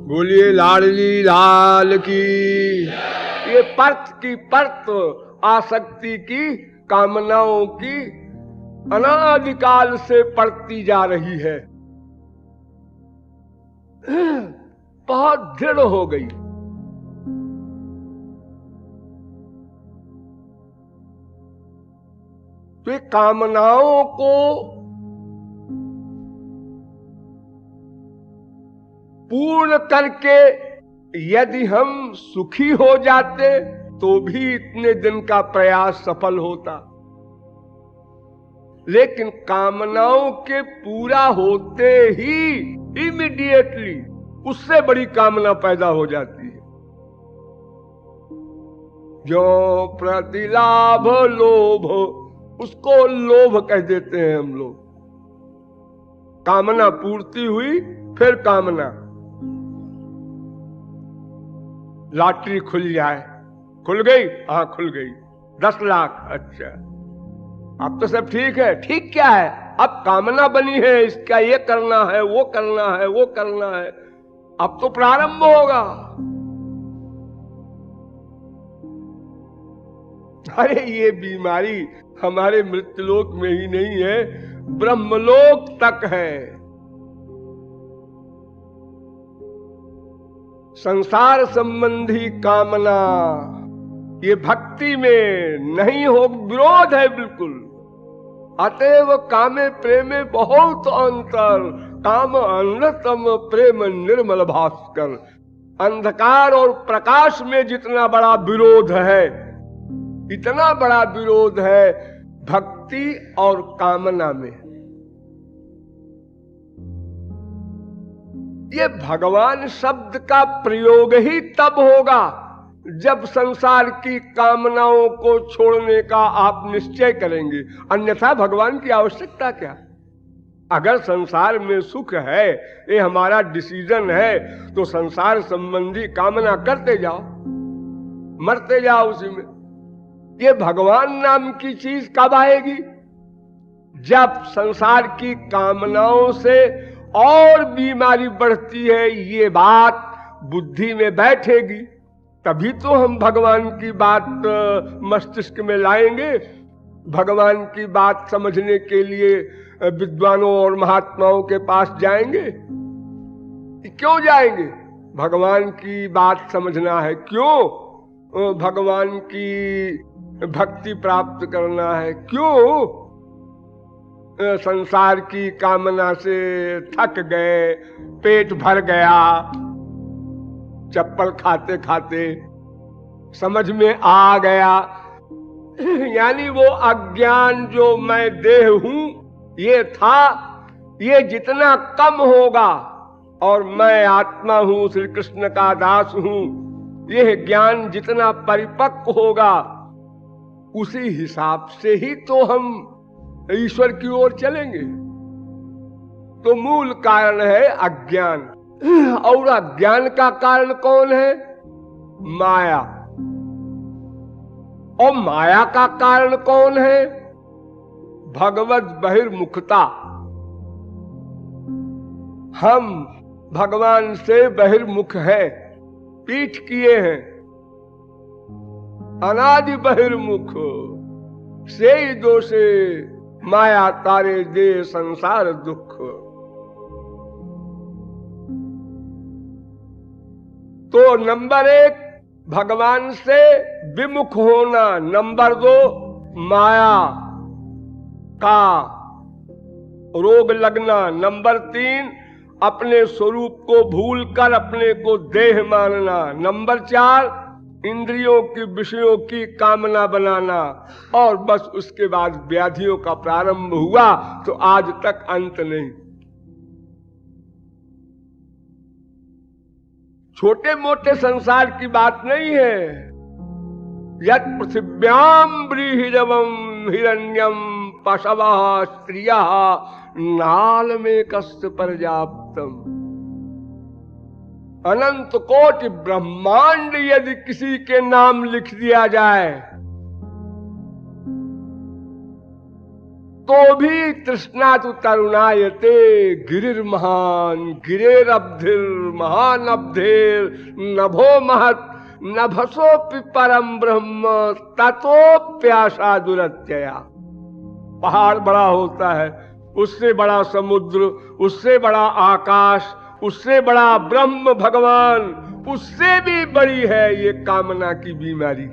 बोलिए लाडली लाल की। ये परत की परत आसक्ति की, कामनाओं की अनादिकाल से पड़ती जा रही है, बहुत दृढ़ हो गई। तो ये कामनाओं को पूर्ण करके यदि हम सुखी हो जाते तो भी इतने दिन का प्रयास सफल होता, लेकिन कामनाओं के पूरा होते ही इमीडिएटली उससे बड़ी कामना पैदा हो जाती है। जो प्रतिलाभ लोभ, उसको लोभ कह देते हैं हम लोग। कामना पूर्ति हुई, फिर कामना, लॉटरी खुल जाए, खुल गई, हाँ खुल गई, 10 लाख, अच्छा अब तो सब ठीक है। ठीक क्या है, अब कामना बनी है, इसका ये करना है, वो करना है, वो करना है, अब तो प्रारंभ होगा। अरे ये बीमारी हमारे मृत्युलोक में ही नहीं है, ब्रह्मलोक तक है। संसार संबंधी कामना ये भक्ति में नहीं हो, विरोध है बिल्कुल। अतएव कामे प्रेमे बहुत अंतर, काम अंधतम प्रेम निर्मल भास्कर। अंधकार और प्रकाश में जितना बड़ा विरोध है, इतना बड़ा विरोध है भक्ति और कामना में। ये भगवान शब्द का प्रयोग ही तब होगा जब संसार की कामनाओं को छोड़ने का आप निश्चय करेंगे, अन्यथा भगवान की आवश्यकता क्या। अगर संसार में सुख है, ये हमारा डिसीजन है, तो संसार संबंधी कामना करते जाओ, मरते जाओ उसी में। ये भगवान नाम की चीज कब आएगी, जब संसार की कामनाओं से और बीमारी बढ़ती है, ये बात बुद्धि में बैठेगी, तभी तो हम भगवान की बात मस्तिष्क में लाएंगे। भगवान की बात समझने के लिए विद्वानों और महात्माओं के पास जाएंगे। क्यों जाएंगे, भगवान की बात समझना है, क्यों भगवान की भक्ति प्राप्त करना है, क्यों संसार की कामना से थक गए, पेट भर गया, चप्पल खाते खाते समझ में आ गया। यानी वो अज्ञान जो मैं देह हूं ये था, ये जितना कम होगा और मैं आत्मा हूं, श्री कृष्ण का दास हूं, यह ज्ञान जितना परिपक्व होगा, उसी हिसाब से ही तो हम ईश्वर की ओर चलेंगे। तो मूल कारण है अज्ञान, और अज्ञान का कारण कौन है, माया। और माया का कारण कौन है, भगवत बहिर्मुखता। हम भगवान से बहिर्मुख हैं, पीठ किए हैं, अनादि बहिर्मुख। से दोषे माया तारे दे संसार दुख। तो नंबर 1 भगवान से विमुख होना, नंबर 2 माया का रोग लगना, नंबर 3 अपने स्वरूप को भूलकर अपने को देह मानना, नंबर 4 इंद्रियों की विषयों की कामना बनाना, और बस उसके बाद व्याधियों का प्रारंभ हुआ तो आज तक अंत नहीं। छोटे मोटे संसार की बात नहीं है। यत् पृथिव्याम व्रीहिरवम हिरण्यम पशवः स्त्रियः नाल में कस्य पर्याप्तम। अनंत कोटि ब्रह्मांड यदि किसी के नाम लिख दिया जाए तो भी तृष्णा तु तरुणायते गिरिर्महान गिरेरब्धिर महान अब्धिर नभो महत् नभसोपि परम ब्रह्म ततो प्यासा दुरत्यया। पहाड़ बड़ा होता है, उससे बड़ा समुद्र, उससे बड़ा आकाश, उससे बड़ा ब्रह्म भगवान, उससे भी बड़ी है ये कामना की बीमारी।